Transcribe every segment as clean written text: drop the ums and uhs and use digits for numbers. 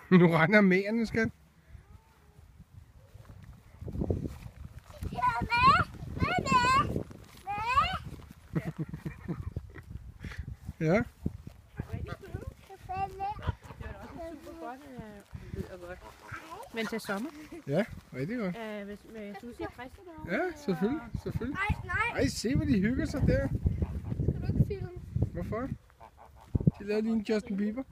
Nu regner mærerne, skat. Ja. Men til sommer? Ja, rigtig godt. Hvis du siger Christian derovre? Ja, selvfølgelig, selvfølgelig. Nej. Ej, se hvor de hygger sig der. Skal du ikke filme? Hvorfor? De lavede lige en Justin Bieber.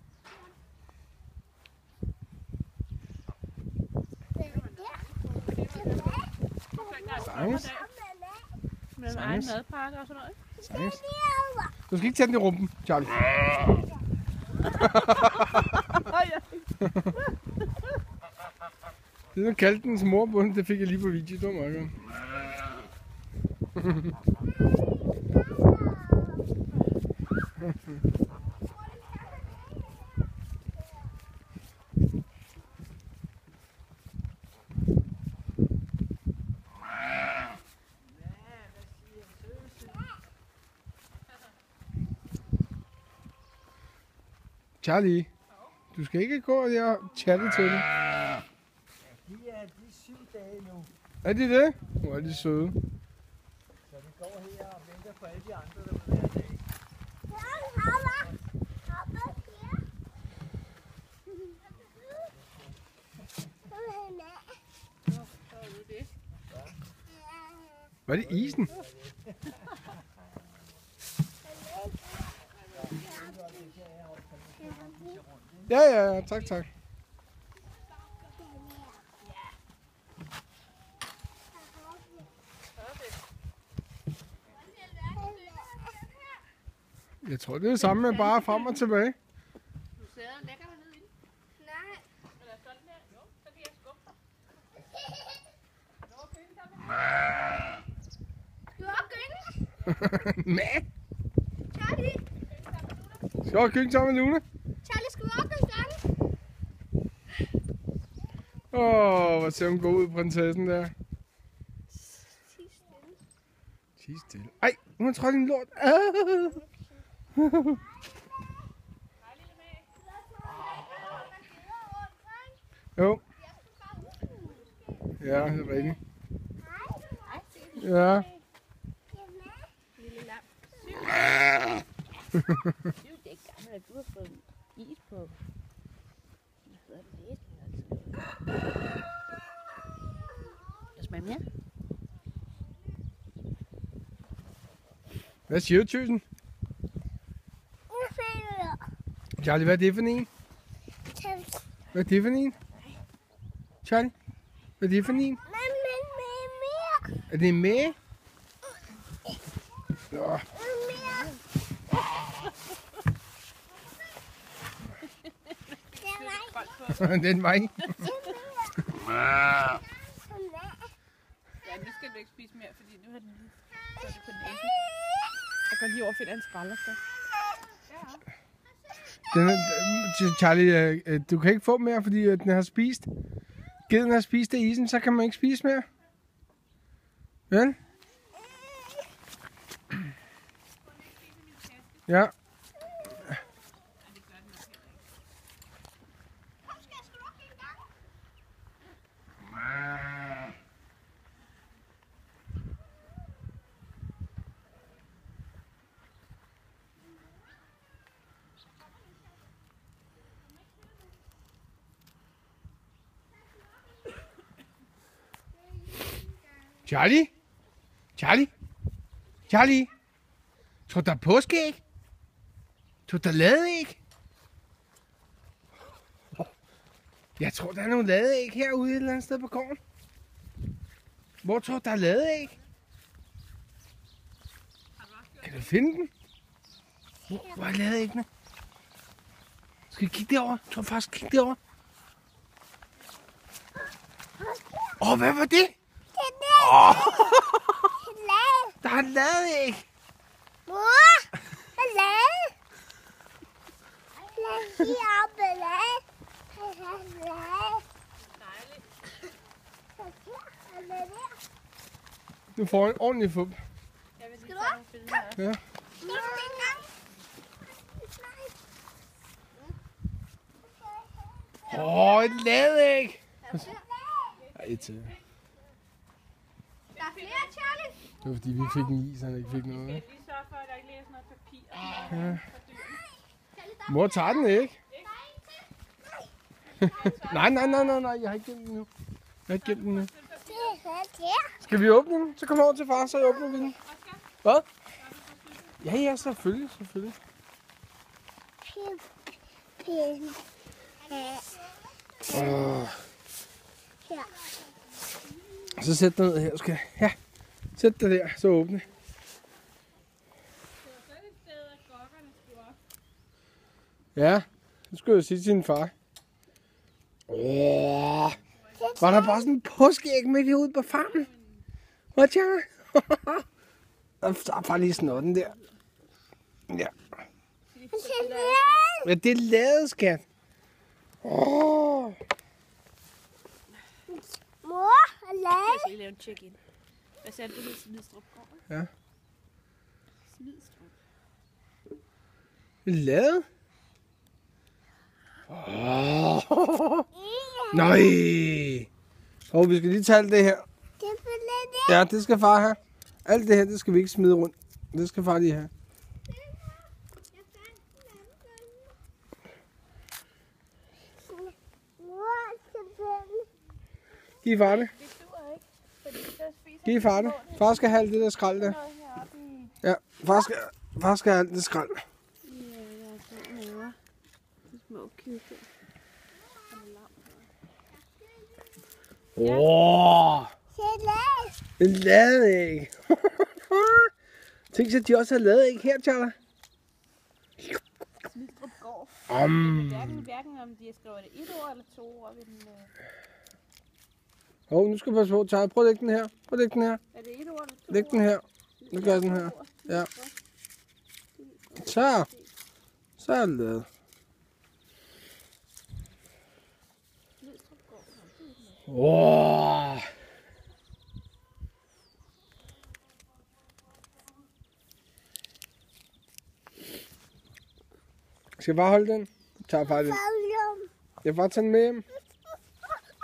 Sanges. Med egen madpakke og sådan noget? Sanges. Du skal ikke tage den i rumpen, Charlie. Det er kaldte dens mor på den, det fik jeg lige på video, det var meget godt. Charlie, du skal ikke gå og chatte til det. De er 7 dage nu, Er de det? Hvor er de søde. så vi går her og venter på alle de andre, der vil være dag. Var det isen? Ja, tak. Jeg tror, det er det samme med bare frem og tilbage. Du sidder og lægger dig ned i den. Nej. Eller sådan der. Jo, så kan jeg skubbe dig. Du har gynge. Mæh! Charlie. Skal du kigge sammen med Luna? Charlie, skal du op en gang? Hvor ser hun god ud, prinsessen der. Tig stille. Ej, hun har trådt i en lort. Jo. Ja, det er rigtigt. Ja. Lille lam. Det er ikke gammelt, at du har fået is på. Hvad hedder det? Jeg smager mere. Hvad siger du, Thyssen? Charlie, hvad er det for en? Hvad er det for en? Charlie, hvad er det for en? Er det med? Nå. Den vej. Ja, nu skal du ikke spise mere, fordi nu har den lige sat det på næsen. Jeg går lige over og finder en skralder, så. Charlie, du kan ikke få mere, fordi den har spist. Geden har spist af isen, så kan man ikke spise mere. Vel? Ja. Charlie? Charlie? Charlie? Tror du, der er påskeæg? Tror du, der er ladeæg? Jeg tror, der er nogle ladeæg herude et eller andet sted på gården. Hvor tror du, der er ladeæg? Kan du finde den? Hvor er ladeæggene? Skal vi kigge derover? Jeg tror faktisk, kigge derover. Hvad var det? Der er ladeæg. Mor, lad lige op med lad. Du får en ordentlig fup. Jeg vil lige tage nogle billeder her. Ja. Et ladeæg. Ej, et til. Der er flere, Charlie. Det var fordi, vi fik en is, og han ikke fik noget. Lige sørge for, at der ikke ligger sådan noget papir. Mor tager den ikke. Nej, jeg har ikke gemt den nu. Skal vi åbne den? Så kom over til far, så åbner vi den. Hvad? Ja, selvfølgelig. Så sæt dig ned her, skal jeg. Ja, sæt dig der, så åbne. Ja, det skulle jeg sige til sin far. Var der bare sådan en påskeæg midt herude på farmen? Hvad tjener? Der er bare lige snotten der. Ja. Ja, det er lavet, skat. Mor, Jeg skal lige lave en check-in. Hvad sagde du, Smidstrup går? Ja. Smidstrup. Det er lavet. Nej. Vi skal lige tage alt det her. Ja, det skal far have. Alt det her, det skal vi ikke smide rundt. Det skal far lige have. Giv far det. Giv far det. Far skal have alt det der skrald der. Ja, far skal have alt det skrald. En ladeæg. Tænk så, at de også har ladeæg her, Charlie. Smidstrup går. Hverken om de skriver det 1 ord eller 2 ord ved den. Nu skal vi passe på, Charlie. Prøv at lægge den her. Er det 1 ord eller 2 Læg den her. Nu gør jeg den her. Ja. Så er det lavet. Skal jeg bare holde den? Tager far den. Jeg bare tage den med hjem.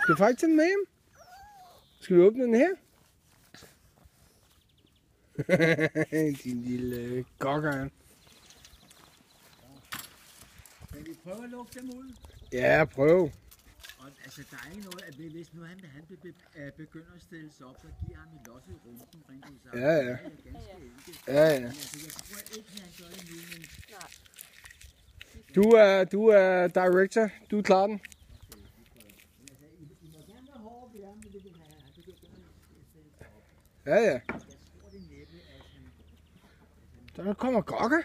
Skal jeg faktisk tage den med hjem? Skal vi åbne den her? Din lille gokker. Skal vi prøve at lukke dem ud? Ja, prøv. Og altså, der er ikke noget, at hvis nu han begynder at stille sig op, så giver ham et los i rumpen, rent ud sagt. Ja. Det er ganske enkelt. Ja. Men altså, jeg tror ikke, han gør det nu, men... Du er director. Du klarer den. Altså, I må gerne være hårde ved ham, men det vil han begynder at stille sig op. Ja. Jeg tror, det er næppe, at Der kommer kokke.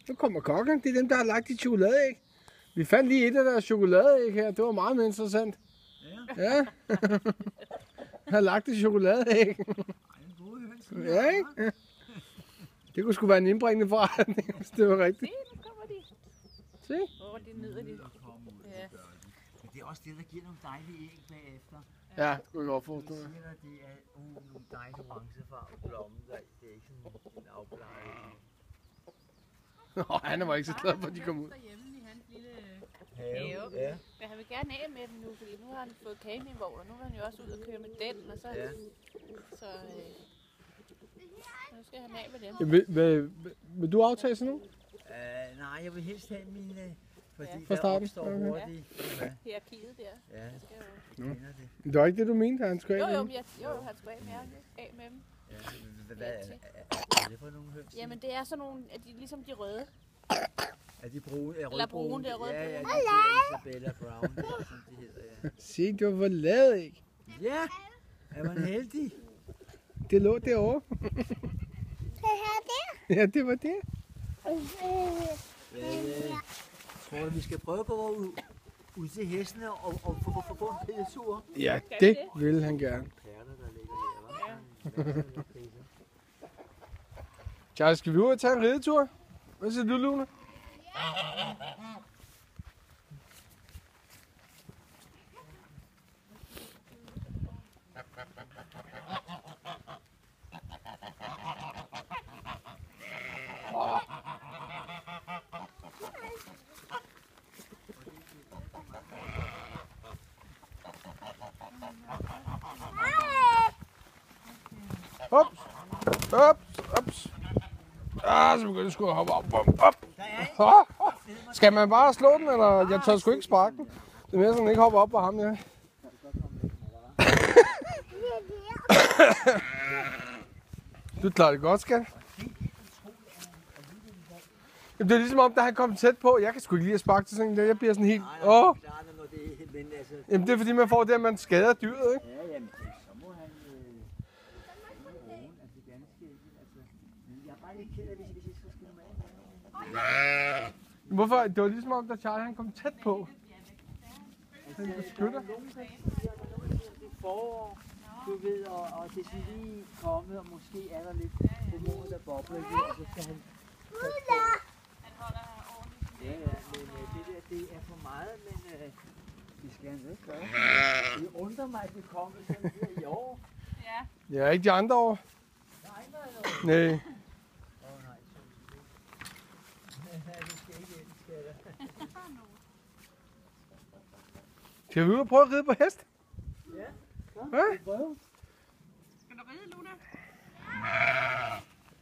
Nu kommer kokken. Det er dem, der har lagt de chokoladeæg. Vi fandt lige et af deres chokoladeæg her. Det var meget mere interessant. Ja. Jeg har lagt et chokoladeæg. en god høns. Ja, ikke? Det kunne sgu være en indbringende forretning, hvis det var rigtigt. Se, nu kommer de. Se. Det nyder de. Ja. Men det er også det, der giver nogle dejlige æg bagefter. Ja, det kunne jeg godt forstå. Det er nogle dejlige orangefarvede blommer, der det er ikke sådan en afbleget. Han var ikke så glad for, at de kom ud. Derhjemme i hans lille Have. have. Men han vil gerne af med dem nu, fordi nu har han fået kaninvogn, og nu vil han jo også ud og køre med den, og så... Ja. Så nu skal han af med dem. Vil du aftage sådan noget? Nej, jeg vil helst have mine, fordi Fra der starten? opstår Okay. hurtigt. Hierarkiet der. Ja, Det skal jo... jeg kender det. Det var ikke det, du mente, at han skulle af Jo, med dem? han skulle af med, af med dem. Ja, hvad er det for nogle høns? Jamen, det er sådan nogle, at de, ligesom de røde. Er de brune? Er Eller brune, det er rødbrune. Ja, de er Isabella Brown, som de hedder, ja. Se, det var for lavet, ikke? Ja, er man heldig? Det lå derovre. Ja, det var det. Tror du, vi skal prøve at gå ud til hestene og få en pedetur? Ja, det vil han gerne. Perler, der ligger her, hva'? Charles, skal vi ud og tage en ridetur? Hvad siger du, Luna? Ups. Ah, så begynder jeg sgu at hoppe op. Skal man bare slå den, eller? Jeg tør sgu ikke sparke den. Det er mere sådan, ikke hoppe op på ham, ja. Du klarer det godt, skat. Jamen, det er ligesom om, da han kom tæt på. Jeg kan sgu ikke lide at sparke til sådan en der. Jeg bliver sådan helt... Jamen, det er fordi, man får det, at man skader dyret, ikke? Ja, jamen, så må han... Jeg er bare lidt ked af, hvis jeg skal skille mig af. Hvorfor? Det var ligesom om, da Charlie han kom tæt på. Han beskytter. Det forår, du ved, og det er sådan lige kommet, og måske er der lidt hormoner, der bobler i det, og så skal han... Ja, men det der, det er for meget, men det skal han ikke gøre. Det undrer mig, at det kommer sådan her i år. Ja, ikke de andre år. Nej. Nej, nej, det skal ikke ind, skal der. Skal vi ud og prøve at ride på hest? Ja, Hvad? prøv. Skal du ride, Luna?